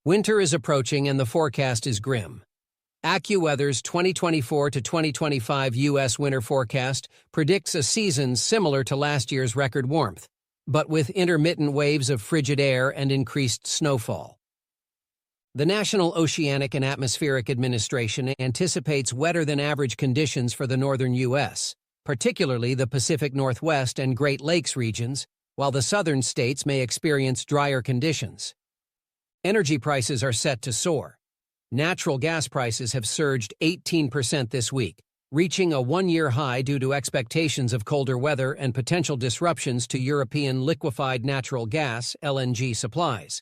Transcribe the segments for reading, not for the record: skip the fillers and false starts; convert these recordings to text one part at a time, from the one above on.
Winter is approaching and the forecast is grim. AccuWeather's 2024 to 2025 U.S. winter forecast predicts a season similar to last year's record warmth, but with intermittent waves of frigid air and increased snowfall. The National Oceanic and Atmospheric Administration anticipates wetter-than-average conditions for the northern U.S., particularly the Pacific Northwest and Great Lakes regions, while the southern states may experience drier conditions. Energy prices are set to soar. Natural gas prices have surged 18% this week, reaching a one-year high due to expectations of colder weather and potential disruptions to European liquefied natural gas (LNG) supplies.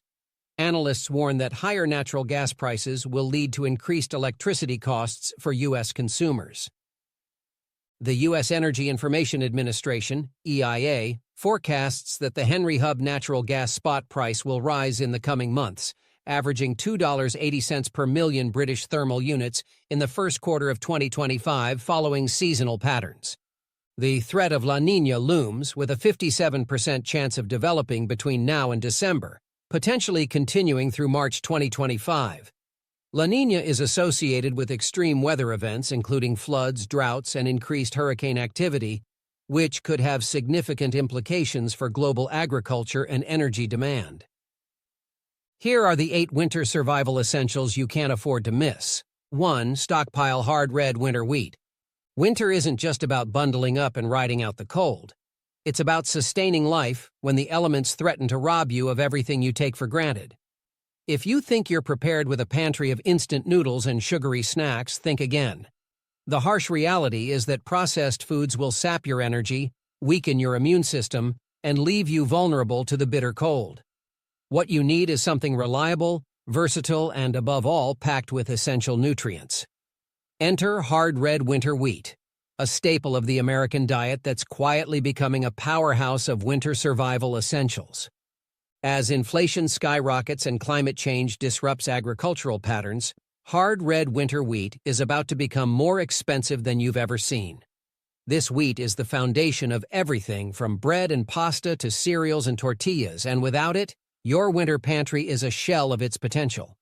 Analysts warn that higher natural gas prices will lead to increased electricity costs for U.S. consumers. The U.S. Energy Information Administration (EIA) forecasts that the Henry Hub natural gas spot price will rise in the coming months, averaging $2.80 per million British thermal units in the first quarter of 2025 following seasonal patterns. The threat of La Niña looms, with a 57% chance of developing between now and December, potentially continuing through March 2025. La Niña is associated with extreme weather events including floods, droughts, and increased hurricane activity, which could have significant implications for global agriculture and energy demand. Here are the 8 winter survival essentials you can't afford to miss. 1. Stockpile hard red winter wheat. Winter isn't just about bundling up and riding out the cold. It's about sustaining life when the elements threaten to rob you of everything you take for granted. If you think you're prepared with a pantry of instant noodles and sugary snacks, think again. The harsh reality is that processed foods will sap your energy, weaken your immune system, and leave you vulnerable to the bitter cold. What you need is something reliable, versatile, and above all, packed with essential nutrients. Enter hard red winter wheat, a staple of the American diet that's quietly becoming a powerhouse of winter survival essentials. As inflation skyrockets and climate change disrupts agricultural patterns, hard red winter wheat is about to become more expensive than you've ever seen. This wheat is the foundation of everything from bread and pasta to cereals and tortillas, and without it, your winter pantry is a shell of its potential.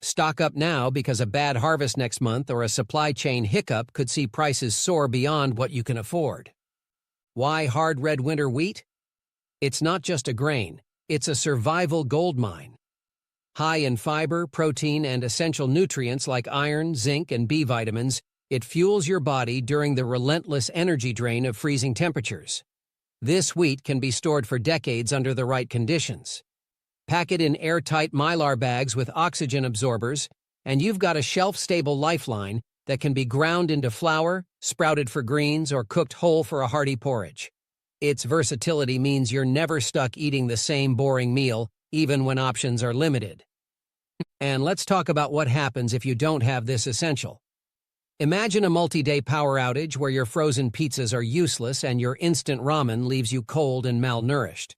Stock up now because a bad harvest next month or a supply chain hiccup could see prices soar beyond what you can afford. Why hard red winter wheat? It's not just a grain, it's a survival goldmine. High in fiber, protein, and essential nutrients like iron, zinc, and B vitamins, it fuels your body during the relentless energy drain of freezing temperatures. This wheat can be stored for decades under the right conditions. Pack it in airtight Mylar bags with oxygen absorbers, and you've got a shelf-stable lifeline that can be ground into flour, sprouted for greens, or cooked whole for a hearty porridge. Its versatility means you're never stuck eating the same boring meal, even when options are limited. And let's talk about what happens if you don't have this essential. Imagine a multi-day power outage where your frozen pizzas are useless and your instant ramen leaves you cold and malnourished.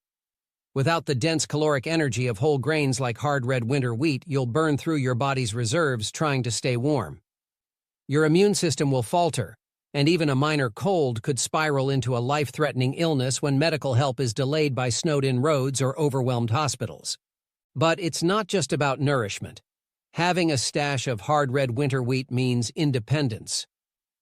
Without the dense caloric energy of whole grains like hard red winter wheat, you'll burn through your body's reserves trying to stay warm. Your immune system will falter, and even a minor cold could spiral into a life-threatening illness when medical help is delayed by snowed-in roads or overwhelmed hospitals. But it's not just about nourishment. Having a stash of hard red winter wheat means independence.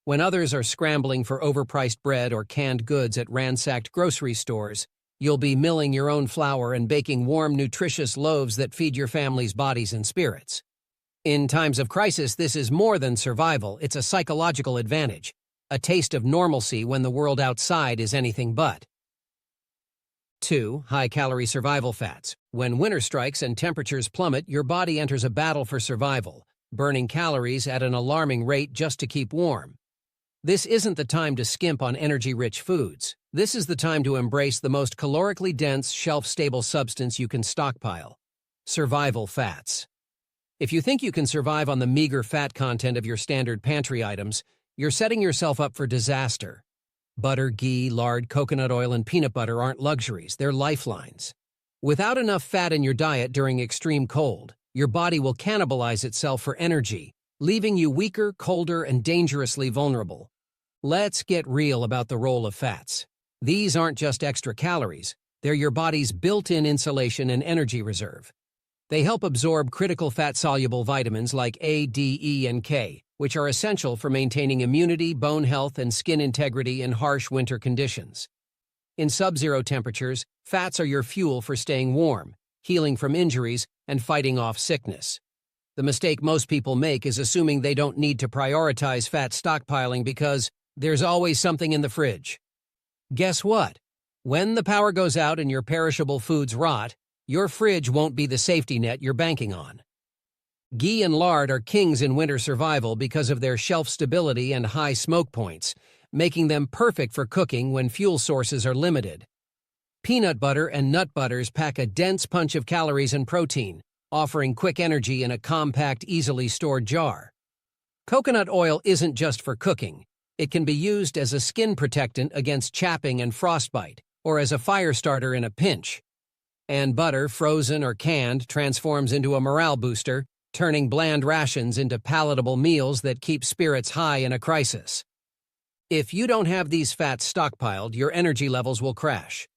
When others are scrambling for overpriced bread or canned goods at ransacked grocery stores, you'll be milling your own flour and baking warm, nutritious loaves that feed your family's bodies and spirits. In times of crisis, this is more than survival, it's a psychological advantage, a taste of normalcy when the world outside is anything but. 2. High-calorie survival fats. When winter strikes and temperatures plummet, your body enters a battle for survival, burning calories at an alarming rate just to keep warm. This isn't the time to skimp on energy-rich foods. This is the time to embrace the most calorically dense, shelf-stable substance you can stockpile: survival fats. If you think you can survive on the meager fat content of your standard pantry items, you're setting yourself up for disaster. Butter, ghee, lard, coconut oil, and peanut butter aren't luxuries, they're lifelines. Without enough fat in your diet during extreme cold, your body will cannibalize itself for energy, leaving you weaker, colder, and dangerously vulnerable. Let's get real about the role of fats. These aren't just extra calories, they're your body's built-in insulation and energy reserve. They help absorb critical fat-soluble vitamins like A, D, E, and K, which are essential for maintaining immunity, bone health, and skin integrity in harsh winter conditions. In sub-zero temperatures, fats are your fuel for staying warm, healing from injuries, and fighting off sickness. The mistake most people make is assuming they don't need to prioritize fat stockpiling because there's always something in the fridge. Guess what? When the power goes out and your perishable foods rot, your fridge won't be the safety net you're banking on. Ghee and lard are kings in winter survival because of their shelf stability and high smoke points, making them perfect for cooking when fuel sources are limited. Peanut butter and nut butters pack a dense punch of calories and protein, offering quick energy in a compact, easily stored jar. Coconut oil isn't just for cooking. It can be used as a skin protectant against chapping and frostbite, or as a fire starter in a pinch. And butter, frozen or canned, transforms into a morale booster, turning bland rations into palatable meals that keep spirits high in a crisis. If you don't have these fats stockpiled, your energy levels will crash.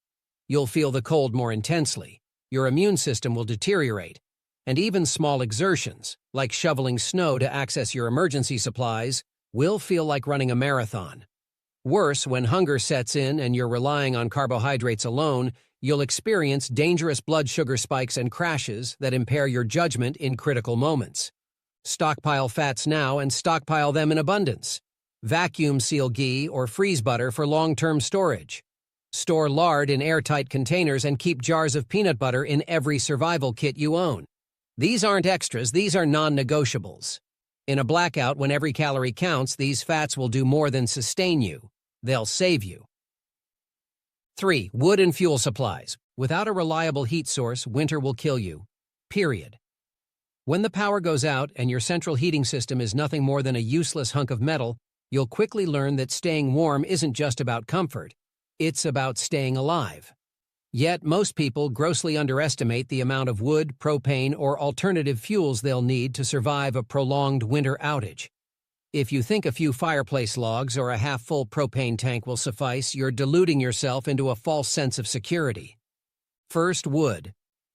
You'll feel the cold more intensely, your immune system will deteriorate, and even small exertions, like shoveling snow to access your emergency supplies, will feel like running a marathon. Worse, when hunger sets in and you're relying on carbohydrates alone, you'll experience dangerous blood sugar spikes and crashes that impair your judgment in critical moments. Stockpile fats now and stockpile them in abundance. Vacuum seal ghee or freeze butter for long-term storage. Store lard in airtight containers and keep jars of peanut butter in every survival kit you own. These aren't extras, these are non-negotiables. In a blackout, when every calorie counts, these fats will do more than sustain you. They'll save you. 3. Wood and fuel supplies. Without a reliable heat source, winter will kill you. Period. When the power goes out and your central heating system is nothing more than a useless hunk of metal, you'll quickly learn that staying warm isn't just about comfort. It's about staying alive. Yet, most people grossly underestimate the amount of wood, propane, or alternative fuels they'll need to survive a prolonged winter outage. If you think a few fireplace logs or a half-full propane tank will suffice, you're deluding yourself into a false sense of security. First, wood.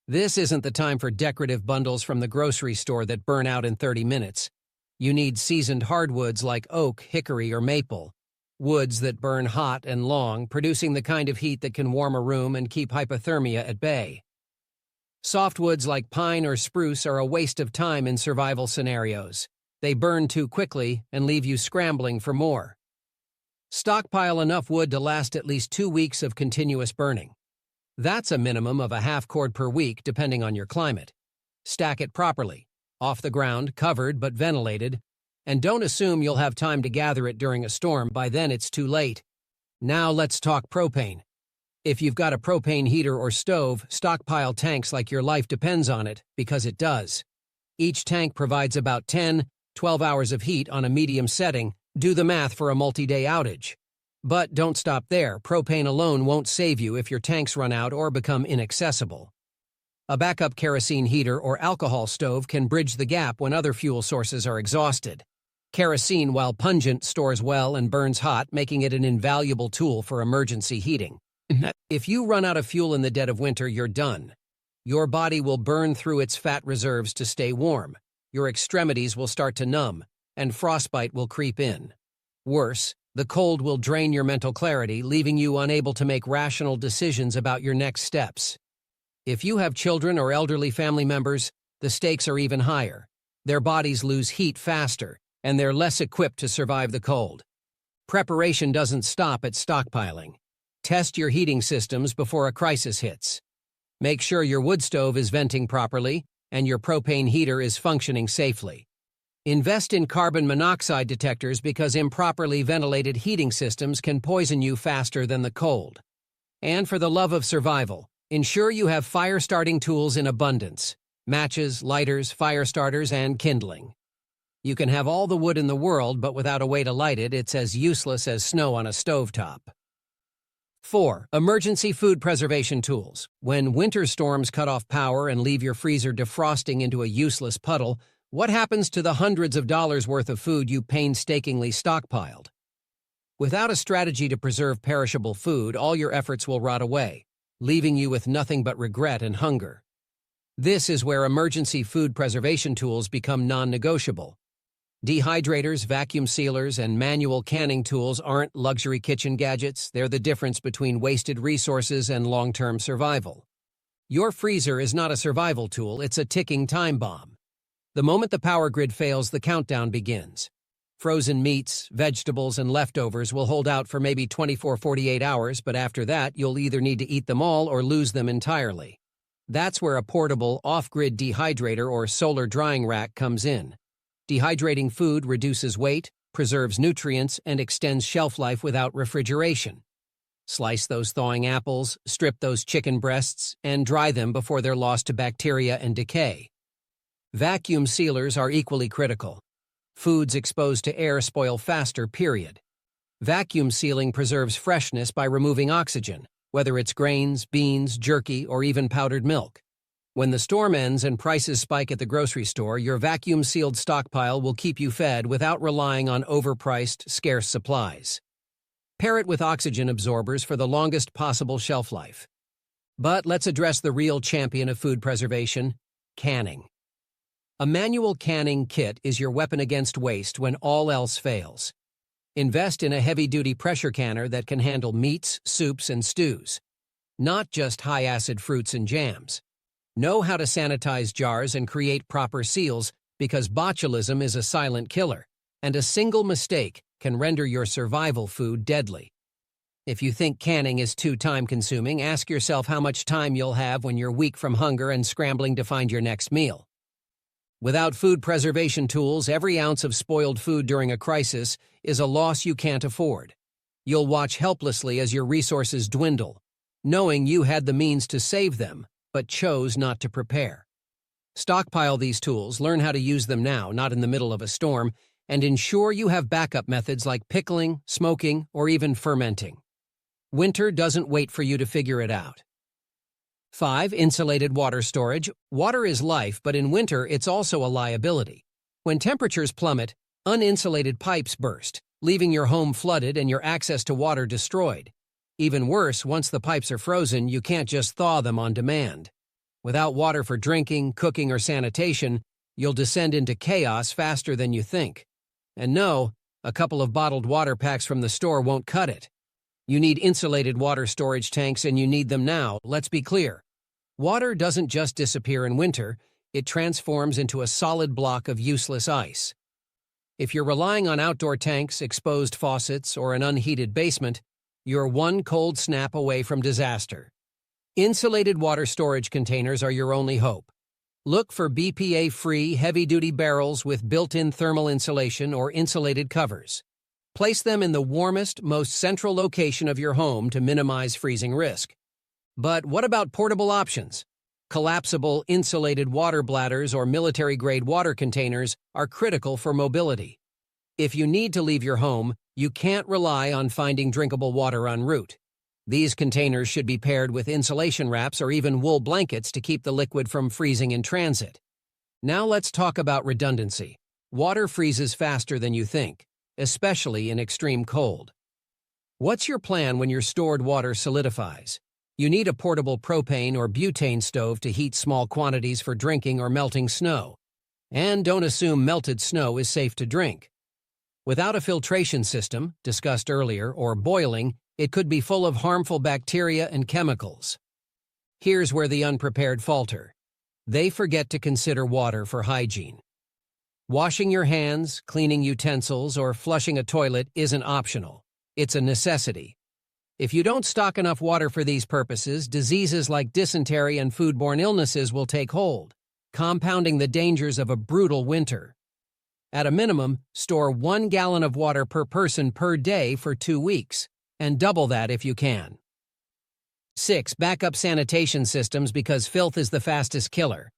This isn't the time for decorative bundles from the grocery store that burn out in 30 minutes. You need seasoned hardwoods like oak, hickory, or maple. Woods that burn hot and long, producing the kind of heat that can warm a room and keep hypothermia at bay. Softwoods like pine or spruce are a waste of time in survival scenarios. They burn too quickly and leave you scrambling for more. Stockpile enough wood to last at least 2 weeks of continuous burning. That's a minimum of a half cord per week, depending on your climate. Stack it properly, off the ground, covered but ventilated, and don't assume you'll have time to gather it during a storm. By then it's too late. Now let's talk propane. If you've got a propane heater or stove, stockpile tanks like your life depends on it, because it does. Each tank provides about 10-12 hours of heat on a medium setting. Do the math for a multi-day outage. But don't stop there. Propane alone won't save you if your tanks run out or become inaccessible. A backup kerosene heater or alcohol stove can bridge the gap when other fuel sources are exhausted. Kerosene, while pungent, stores well and burns hot, making it an invaluable tool for emergency heating. If you run out of fuel in the dead of winter, you're done. Your body will burn through its fat reserves to stay warm. Your extremities will start to numb, and frostbite will creep in. Worse, the cold will drain your mental clarity, leaving you unable to make rational decisions about your next steps. If you have children or elderly family members, the stakes are even higher. Their bodies lose heat faster, and they're less equipped to survive the cold. Preparation doesn't stop at stockpiling. Test your heating systems before a crisis hits. Make sure your wood stove is venting properly and your propane heater is functioning safely. Invest in carbon monoxide detectors because improperly ventilated heating systems can poison you faster than the cold. And for the love of survival, ensure you have fire-starting tools in abundance: matches, lighters, fire starters, and kindling. You can have all the wood in the world, but without a way to light it, it's as useless as snow on a stovetop. 4. Emergency food preservation tools. When winter storms cut off power and leave your freezer defrosting into a useless puddle, what happens to the hundreds of dollars worth of food you painstakingly stockpiled? Without a strategy to preserve perishable food, all your efforts will rot away, leaving you with nothing but regret and hunger. This is where emergency food preservation tools become non-negotiable. Dehydrators, vacuum sealers, and manual canning tools aren't luxury kitchen gadgets. They're the difference between wasted resources and long-term survival. Your freezer is not a survival tool, it's a ticking time bomb. The moment the power grid fails, the countdown begins. Frozen meats, vegetables, and leftovers will hold out for maybe 24-48 hours, but after that, you'll either need to eat them all or lose them entirely. That's where a portable, off-grid dehydrator or solar drying rack comes in. Dehydrating food reduces weight, preserves nutrients, and extends shelf life without refrigeration. Slice those thawing apples, strip those chicken breasts, and dry them before they're lost to bacteria and decay. Vacuum sealers are equally critical. Foods exposed to air spoil faster, period. Vacuum sealing preserves freshness by removing oxygen, whether it's grains, beans, jerky, or even powdered milk. When the storm ends and prices spike at the grocery store, your vacuum-sealed stockpile will keep you fed without relying on overpriced, scarce supplies. Pair it with oxygen absorbers for the longest possible shelf life. But let's address the real champion of food preservation: canning. A manual canning kit is your weapon against waste when all else fails. Invest in a heavy-duty pressure canner that can handle meats, soups, and stews, not just high-acid fruits and jams. Know how to sanitize jars and create proper seals, because botulism is a silent killer, and a single mistake can render your survival food deadly. If you think canning is too time-consuming, ask yourself how much time you'll have when you're weak from hunger and scrambling to find your next meal. Without food preservation tools, every ounce of spoiled food during a crisis is a loss you can't afford. You'll watch helplessly as your resources dwindle, knowing you had the means to save them, but chose not to prepare. Stockpile these tools, learn how to use them now, not in the middle of a storm, and ensure you have backup methods like pickling, smoking, or even fermenting. Winter doesn't wait for you to figure it out. 5. Insulated water storage. Water is life, but in winter it's also a liability. When temperatures plummet, uninsulated pipes burst, leaving your home flooded and your access to water destroyed. Even worse, once the pipes are frozen, you can't just thaw them on demand. Without water for drinking, cooking, or sanitation, you'll descend into chaos faster than you think. And no, a couple of bottled water packs from the store won't cut it. You need insulated water storage tanks, and you need them now. Let's be clear. Water doesn't just disappear in winter, it transforms into a solid block of useless ice. If you're relying on outdoor tanks, exposed faucets, or an unheated basement, you're one cold snap away from disaster. Insulated water storage containers are your only hope. Look for BPA-free, heavy-duty barrels with built-in thermal insulation or insulated covers. Place them in the warmest, most central location of your home to minimize freezing risk. But what about portable options? Collapsible, insulated water bladders or military-grade water containers are critical for mobility. If you need to leave your home, you can't rely on finding drinkable water en route. These containers should be paired with insulation wraps or even wool blankets to keep the liquid from freezing in transit. Now let's talk about redundancy. Water freezes faster than you think, especially in extreme cold. What's your plan when your stored water solidifies? You need a portable propane or butane stove to heat small quantities for drinking or melting snow. And don't assume melted snow is safe to drink. Without a filtration system, discussed earlier, or boiling, it could be full of harmful bacteria and chemicals. Here's where the unprepared falter. They forget to consider water for hygiene. Washing your hands, cleaning utensils, or flushing a toilet isn't optional. It's a necessity. If you don't stock enough water for these purposes, diseases like dysentery and foodborne illnesses will take hold, compounding the dangers of a brutal winter. At a minimum, store 1 gallon of water per person per day for 2 weeks, and double that if you can. 6. Backup sanitation systems, because filth is the fastest killer.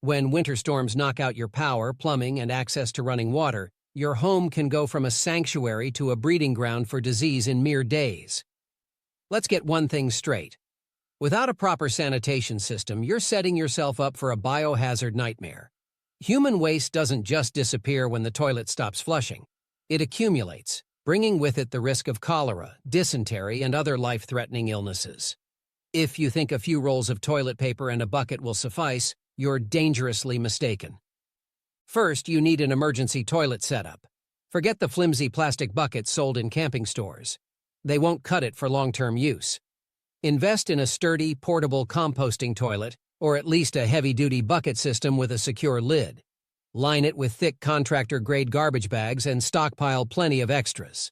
When winter storms knock out your power, plumbing, and access to running water, your home can go from a sanctuary to a breeding ground for disease in mere days. Let's get one thing straight. Without a proper sanitation system, you're setting yourself up for a biohazard nightmare. Human waste doesn't just disappear when the toilet stops flushing. It accumulates, bringing with it the risk of cholera, dysentery, and other life-threatening illnesses. If you think a few rolls of toilet paper and a bucket will suffice, you're dangerously mistaken. First, you need an emergency toilet setup. Forget the flimsy plastic buckets sold in camping stores. They won't cut it for long-term use. Invest in a sturdy, portable composting toilet, or at least a heavy-duty bucket system with a secure lid. Line it with thick contractor-grade garbage bags and stockpile plenty of extras.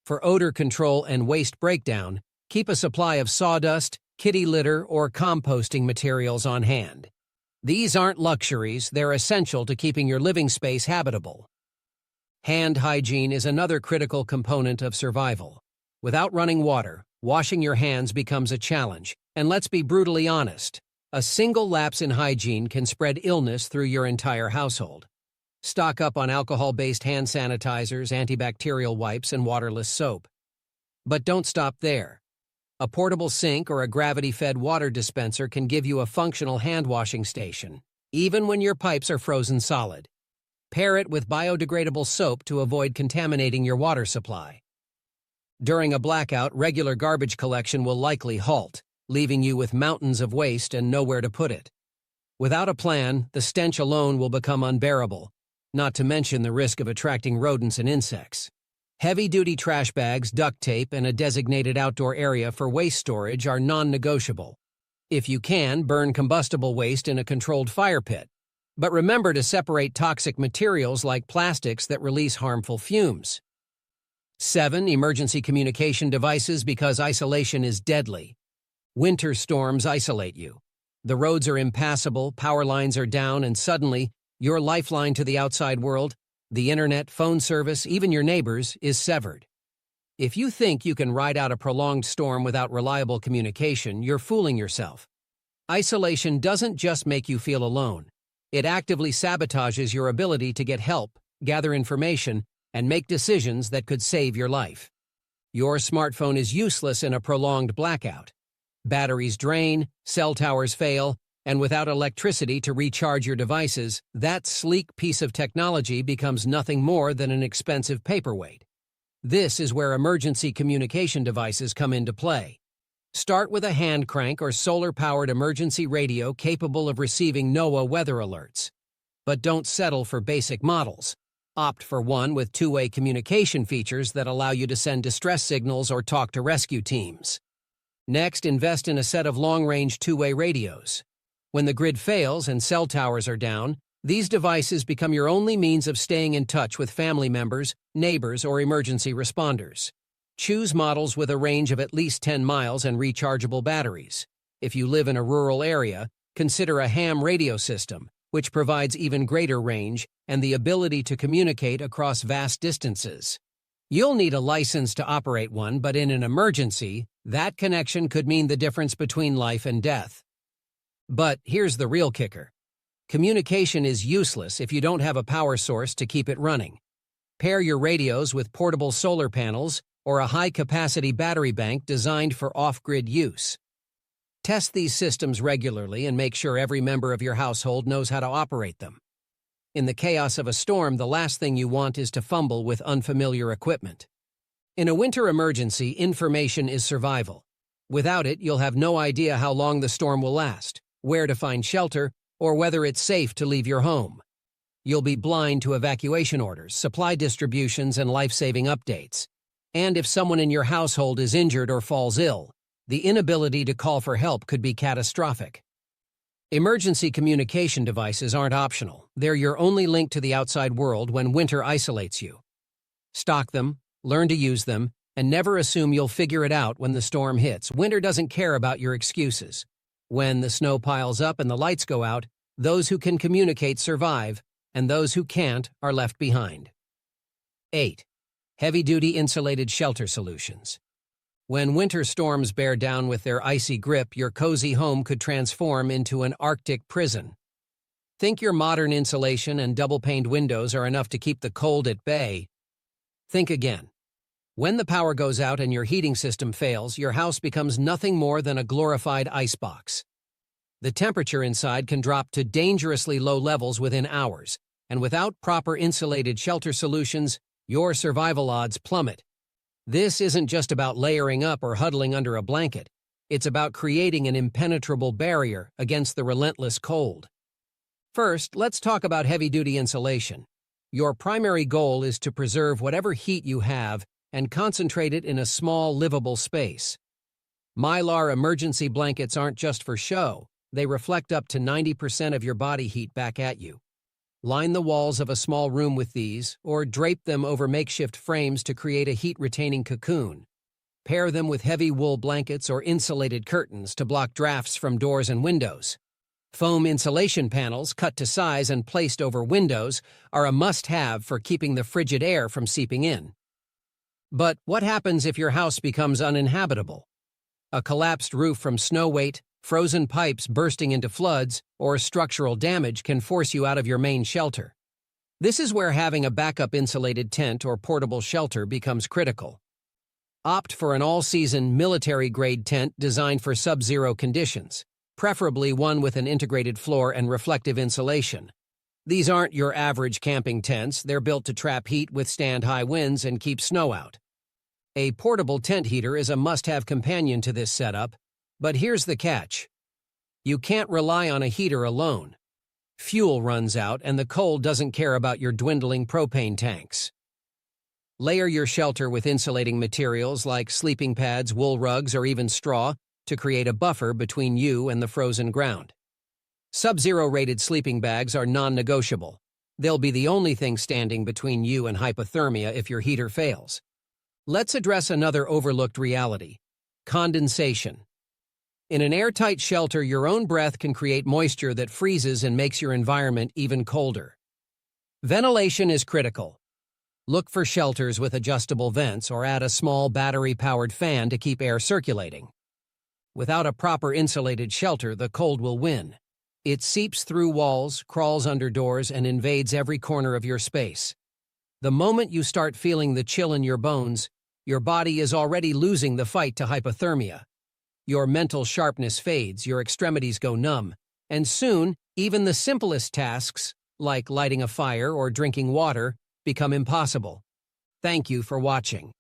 For odor control and waste breakdown, keep a supply of sawdust, kitty litter, or composting materials on hand. These aren't luxuries, they're essential to keeping your living space habitable. Hand hygiene is another critical component of survival. Without running water, washing your hands becomes a challenge, and let's be brutally honest. A single lapse in hygiene can spread illness through your entire household. Stock up on alcohol-based hand sanitizers, antibacterial wipes, and waterless soap. But don't stop there. A portable sink or a gravity-fed water dispenser can give you a functional hand-washing station, even when your pipes are frozen solid. Pair it with biodegradable soap to avoid contaminating your water supply. During a blackout, regular garbage collection will likely halt, leaving you with mountains of waste and nowhere to put it. Without a plan, the stench alone will become unbearable, not to mention the risk of attracting rodents and insects. Heavy-duty trash bags, duct tape, and a designated outdoor area for waste storage are non-negotiable. If you can, burn combustible waste in a controlled fire pit. But remember to separate toxic materials like plastics that release harmful fumes. 7. Emergency communication devices, because isolation is deadly. Winter storms isolate you. The roads are impassable, power lines are down, and suddenly, your lifeline to the outside world, the internet, phone service, even your neighbors, is severed. If you think you can ride out a prolonged storm without reliable communication, you're fooling yourself. Isolation doesn't just make you feel alone. It actively sabotages your ability to get help, gather information, and make decisions that could save your life. Your smartphone is useless in a prolonged blackout. Batteries drain, cell towers fail, and without electricity to recharge your devices, that sleek piece of technology becomes nothing more than an expensive paperweight. This is where emergency communication devices come into play. Start with a hand crank or solar-powered emergency radio capable of receiving NOAA weather alerts. But don't settle for basic models. Opt for one with two-way communication features that allow you to send distress signals or talk to rescue teams. Next, invest in a set of long-range two-way radios. When the grid fails and cell towers are down, these devices become your only means of staying in touch with family members, neighbors, or emergency responders. Choose models with a range of at least 10 miles and rechargeable batteries. If you live in a rural area, consider a ham radio system, which provides even greater range and the ability to communicate across vast distances. You'll need a license to operate one, but in an emergency, that connection could mean the difference between life and death. But here's the real kicker. Communication is useless if you don't have a power source to keep it running. Pair your radios with portable solar panels or a high-capacity battery bank designed for off-grid use. Test these systems regularly and make sure every member of your household knows how to operate them. In the chaos of a storm, the last thing you want is to fumble with unfamiliar equipment. In a winter emergency, information is survival. Without it, you'll have no idea how long the storm will last, where to find shelter, or whether it's safe to leave your home. You'll be blind to evacuation orders, supply distributions, and life-saving updates. And if someone in your household is injured or falls ill, the inability to call for help could be catastrophic. Emergency communication devices aren't optional. They're your only link to the outside world when winter isolates you. Stock them, learn to use them, and never assume you'll figure it out when the storm hits. Winter doesn't care about your excuses. When the snow piles up and the lights go out, those who can communicate survive, and those who can't are left behind. 8. Heavy-duty insulated shelter solutions. When winter storms bear down with their icy grip, your cozy home could transform into an Arctic prison. Think your modern insulation and double-paned windows are enough to keep the cold at bay? Think again. When the power goes out and your heating system fails, your house becomes nothing more than a glorified icebox. The temperature inside can drop to dangerously low levels within hours, and without proper insulated shelter solutions, your survival odds plummet. This isn't just about layering up or huddling under a blanket. It's about creating an impenetrable barrier against the relentless cold. First, let's talk about heavy-duty insulation. Your primary goal is to preserve whatever heat you have and concentrate it in a small, livable space. Mylar emergency blankets aren't just for show. They reflect up to 90% of your body heat back at you. Line the walls of a small room with these, or drape them over makeshift frames to create a heat-retaining cocoon. Pair them with heavy wool blankets or insulated curtains to block drafts from doors and windows. Foam insulation panels, cut to size and placed over windows, are a must-have for keeping the frigid air from seeping in. But what happens if your house becomes uninhabitable? A collapsed roof from snow weight, frozen pipes bursting into floods, or structural damage can force you out of your main shelter. This is where having a backup insulated tent or portable shelter becomes critical. Opt for an all-season military-grade tent designed for sub-zero conditions, preferably one with an integrated floor and reflective insulation. These aren't your average camping tents. They're built to trap heat, withstand high winds, and keep snow out. A portable tent heater is a must-have companion to this setup, but here's the catch. You can't rely on a heater alone. Fuel runs out, and the cold doesn't care about your dwindling propane tanks. Layer your shelter with insulating materials like sleeping pads, wool rugs, or even straw to create a buffer between you and the frozen ground. Sub-zero rated sleeping bags are non-negotiable. They'll be the only thing standing between you and hypothermia if your heater fails. Let's address another overlooked reality: condensation. In an airtight shelter, your own breath can create moisture that freezes and makes your environment even colder. Ventilation is critical. Look for shelters with adjustable vents or add a small battery-powered fan to keep air circulating. Without a proper insulated shelter, the cold will win. It seeps through walls, crawls under doors, and invades every corner of your space. The moment you start feeling the chill in your bones, your body is already losing the fight to hypothermia. Your mental sharpness fades, your extremities go numb, and soon, even the simplest tasks, like lighting a fire or drinking water, become impossible. Thank you for watching.